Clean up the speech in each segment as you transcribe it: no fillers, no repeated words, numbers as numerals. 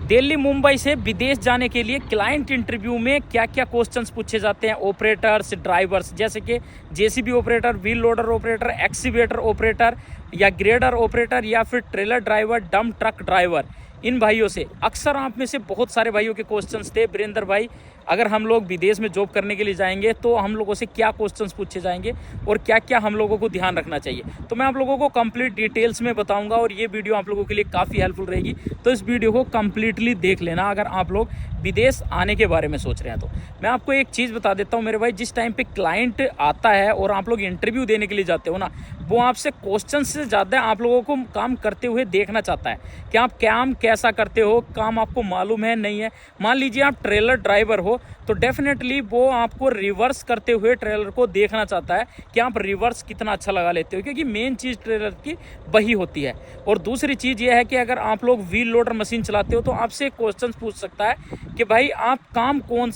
दिल्ली मुंबई से विदेश जाने के लिए क्लाइंट इंटरव्यू में क्या क्या क्वेश्चंस पूछे जाते हैं ऑपरेटर्स ड्राइवर्स, जैसे कि JCB operator, wheel loader operator, excavator operator या ग्रेडर ऑपरेटर या फिर trailer driver, dump truck driver. इन भाइयों से अक्सर आप में से बहुत सारे भाइयों के क्वेश्चंस थे, वीरेंद्र भाई अगर हम लोग विदेश में जॉब करने के लिए जाएंगे तो हम लोगों से क्या क्वेश्चंस पूछे जाएंगे और क्या क्या हम लोगों को ध्यान रखना चाहिए। तो मैं आप लोगों को कंप्लीट डिटेल्स में बताऊंगा और ये वीडियो आप लोगों के लिए काफ़ी हेल्पफुल रहेगी। तो इस वीडियो को कंप्लीटली देख लेना अगर आप लोग विदेश आने के बारे में सोच रहे हैं। तो मैं आपको एक चीज़ बता देता हूँ मेरे भाई, जिस टाइम पे क्लाइंट आता है और आप लोग इंटरव्यू देने के लिए जाते हो ना, वो आपसे क्वेश्चन से ज़्यादा आप लोगों को काम करते हुए देखना चाहता है कि आप काम कैसा करते हो, काम आपको मालूम है नहीं है। मान लीजिए आप ट्रेलर ड्राइवर हो तो डेफिनेटली वो आपको रिवर्स करते हुए ट्रेलर को देखना चाहता है कि आप रिवर्स कितना अच्छा लगा लेते हो, क्योंकि मेन चीज़ ट्रेलर की वही होती है। और दूसरी चीज़ ये है कि अगर आप लोग व्हील लोडर मशीन चलाते हो तो आपसे क्वेश्चन पूछ सकता है कि भाई आप काम कौन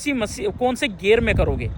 से गियर में करोगे।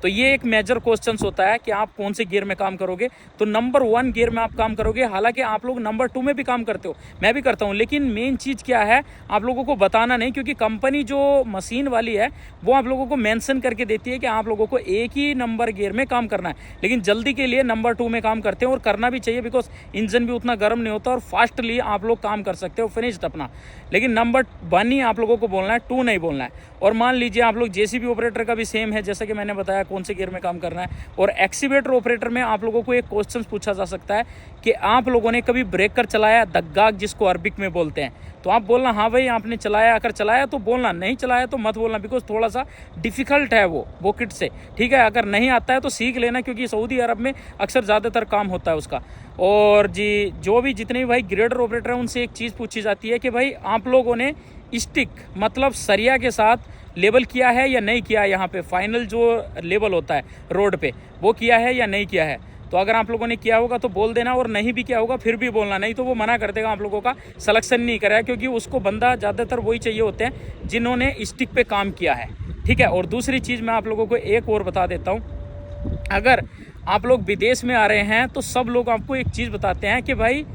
तो ये एक मेजर क्वेश्चंस होता है कि आप कौन से गियर में काम करोगे। तो नंबर 1 गियर में आप काम करोगे। हालांकि आप लोग नंबर 2 में भी काम करते हो, मैं भी करता हूँ, लेकिन मेन चीज़ क्या है आप लोगों को बताना नहीं, क्योंकि कंपनी जो मशीन वाली है वो आप लोगों को मेंशन करके देती है कि आप लोगों को एक ही नंबर गियर में काम करना है, लेकिन जल्दी के लिए नंबर 2 में काम करते हैं और करना भी चाहिए, बिकॉज इंजन भी उतना गर्म नहीं होता और फास्टली आप लोग काम कर सकते हो फिनिश्ड अपना। लेकिन नंबर 1 ही आप लोगों को बोलना है, 2 नहीं बोलना है। और मान लीजिए आप लोग जेसीबी ऑपरेटर का भी सेम है, जैसा कि मैंने बताया कौन से गियर में काम करना है। और एक्सीवेटर ऑपरेटर में आप लोगों को एक क्वेश्चन पूछा जा सकता है कि आप लोगों ने कभी ब्रेकर चलाया, दग्गाग जिसको अरबिक में बोलते हैं। तो आप बोलना हाँ भाई आपने चलाया, अगर चलाया तो बोलना, नहीं चलाया तो मत बोलना, बिकॉज थोड़ा सा डिफिकल्ट है वो किट से, ठीक है। अगर नहीं आता है तो सीख लेना, क्योंकि सऊदी अरब में अक्सर ज़्यादातर काम होता है उसका। और जी जो भी जितने भी भाई ग्रेडर ऑपरेटर हैं उनसे एक चीज़ पूछी जाती है कि भाई आप लोगों ने स्टिक मतलब सरिया के साथ लेबल किया है या नहीं किया है, यहाँ पे फाइनल जो लेबल होता है रोड पे वो किया है या नहीं किया है। तो अगर आप लोगों ने किया होगा तो बोल देना, और नहीं भी किया होगा फिर भी बोलना, नहीं तो वो मना कर देगा, आप लोगों का सिलेक्शन नहीं करा है, क्योंकि उसको बंदा ज़्यादातर वही चाहिए होते हैं जिन्होंने स्टिक पे काम किया है, ठीक है। और दूसरी चीज़ मैं आप लोगों को एक और बता देता हूँ, अगर आप लोग विदेश में आ रहे हैं तो सब लोग आपको एक चीज़ बताते हैं कि भाई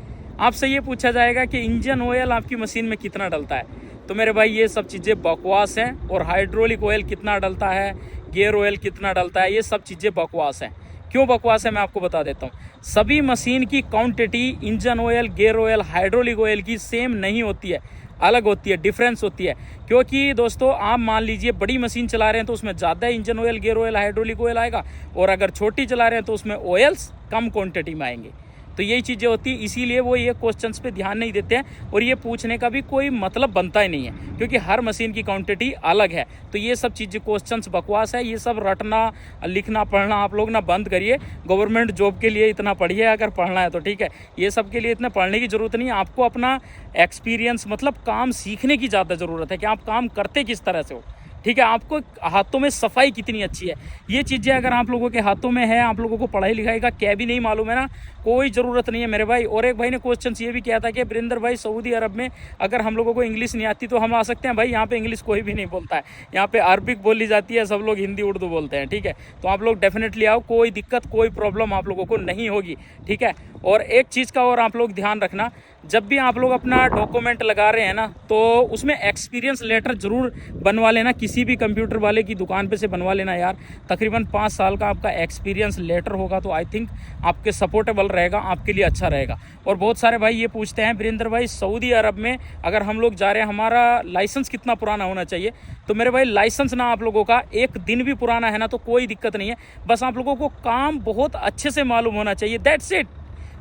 आपसे ये पूछा जाएगा कि इंजन ऑयल आपकी मशीन में कितना डलता है। तो मेरे भाई ये सब चीज़ें बकवास हैं। और हाइड्रोलिक ऑयल कितना डलता है, गियर ऑयल कितना डलता है, ये सब चीज़ें बकवास हैं। क्यों बकवास है मैं आपको बता देता हूँ। सभी मशीन की quantity engine oil, gear oil, hydraulic oil की सेम नहीं होती है, अलग होती है, डिफरेंस होती है। क्योंकि दोस्तों आप मान लीजिए बड़ी मशीन चला रहे हैं तो उसमें ज़्यादा engine oil, gear oil, hydraulic oil आएगा, और अगर छोटी चला रहे हैं तो उसमें ऑयल्स कम क्वांटिटी में आएंगे। तो यही चीज़ें होती है, इसीलिए वो ये क्वेश्चंस पे ध्यान नहीं देते हैं और ये पूछने का भी कोई मतलब बनता ही नहीं है, क्योंकि हर मशीन की क्वांटिटी अलग है। तो ये सब चीज़ें क्वेश्चंस बकवास है, ये सब रटना लिखना पढ़ना आप लोग ना बंद करिए। गवर्नमेंट जॉब के लिए इतना पढ़िए अगर पढ़ना है तो, ठीक है। ये सब के लिए इतना पढ़ने की ज़रूरत नहीं है, आपको अपना एक्सपीरियंस मतलब काम सीखने की ज़्यादा ज़रूरत है कि आप काम करते किस तरह से हो, ठीक है। आपको हाथों में सफाई कितनी अच्छी है, ये चीज़ें अगर आप लोगों के हाथों में है, आप लोगों को पढ़ाई लिखाई का क्या भी नहीं मालूम है ना, कोई ज़रूरत नहीं है मेरे भाई। और एक भाई ने क्वेश्चन ये भी किया था कि वीरेंद्र भाई सऊदी अरब में अगर हम लोगों को इंग्लिश नहीं आती तो हम आ सकते हैं। भाई यहाँ पे इंग्लिश कोई भी नहीं बोलता है, यहाँ पे अरबिक बोली जाती है, सब लोग हिंदी उर्दू बोलते हैं, ठीक है। तो आप लोग डेफिनेटली आओ, कोई दिक्कत कोई प्रॉब्लम आप लोगों को नहीं होगी, ठीक है। और एक चीज़ का और आप लोग ध्यान रखना, जब भी आप लोग अपना डॉक्यूमेंट लगा रहे हैं ना तो उसमें एक्सपीरियंस लेटर ज़रूर बनवा लेना, किसी भी कंप्यूटर वाले की दुकान पे से बनवा लेना यार। तकरीबन 5 साल का आपका एक्सपीरियंस लेटर होगा तो आई थिंक आपके सपोर्टेबल रहेगा, आपके लिए अच्छा रहेगा। और बहुत सारे भाई ये पूछते हैं वीरेंद्र भाई सऊदी अरब में अगर हम लोग जा रहे हैं हमारा लाइसेंस कितना पुराना होना चाहिए। तो मेरे भाई लाइसेंस ना आप लोगों का 1 दिन भी पुराना है ना तो कोई दिक्कत नहीं है, बस आप लोगों को काम बहुत अच्छे से मालूम होना चाहिए, दैट्स इट।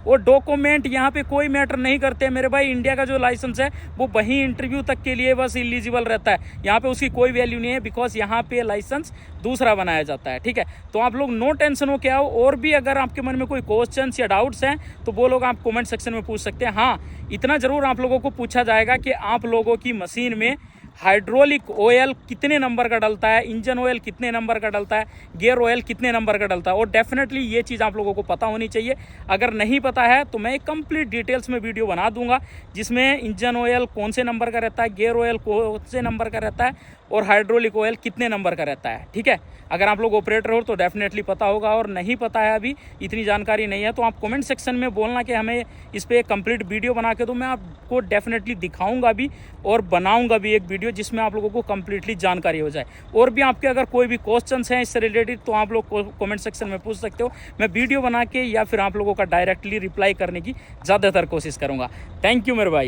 वो डॉक्यूमेंट यहाँ पे कोई मैटर नहीं करते मेरे भाई। इंडिया का जो लाइसेंस है वो वहीं इंटरव्यू तक के लिए बस एलिजिबल रहता है, यहाँ पे उसकी कोई वैल्यू नहीं है, बिकॉज यहाँ पे लाइसेंस दूसरा बनाया जाता है, ठीक है। तो आप लोग नो टेंशन हो के आओ। और भी अगर आपके मन में कोई क्वेश्चंस या डाउट्स हैं तो वो लोग आप कमेंट सेक्शन में पूछ सकते हैं। हाँ, इतना ज़रूर आप लोगों को पूछा जाएगा कि आप लोगों की मशीन में हाइड्रोलिक ऑयल कितने नंबर का डलता है, इंजन ऑयल कितने नंबर का डलता है, गियर ऑयल कितने नंबर का डलता है। और डेफिनेटली ये चीज़ आप लोगों को पता होनी चाहिए। अगर नहीं पता है तो मैं एक कंप्लीट डिटेल्स में वीडियो बना दूंगा जिसमें इंजन ऑयल कौन से नंबर का रहता है, गियर ऑयल कौन से नंबर का रहता है और हाइड्रोलिक ऑयल कितने नंबर का रहता है। ठीक है, अगर आप लोग ऑपरेटर हो तो डेफिनेटली पता होगा, और नहीं पता है अभी इतनी जानकारी नहीं है तो आप कमेंट सेक्शन में बोलना कि हमें इस पर एक कंप्लीट वीडियो बना के दो। मैं आपको डेफिनेटली दिखाऊंगा भी और बनाऊंगा भी एक वीडियो जिसमें आप लोगों को कंप्लीटली जानकारी हो जाए। और भी आपके अगर कोई भी क्वेश्चंस हैं इससे रिलेटेड तो आप लोग कमेंट सेक्शन में पूछ सकते हो। मैं वीडियो बना के या फिर आप लोगों का डायरेक्टली रिप्लाई करने की ज़्यादातर कोशिश करूँगा। थैंक यू मेरे भाई।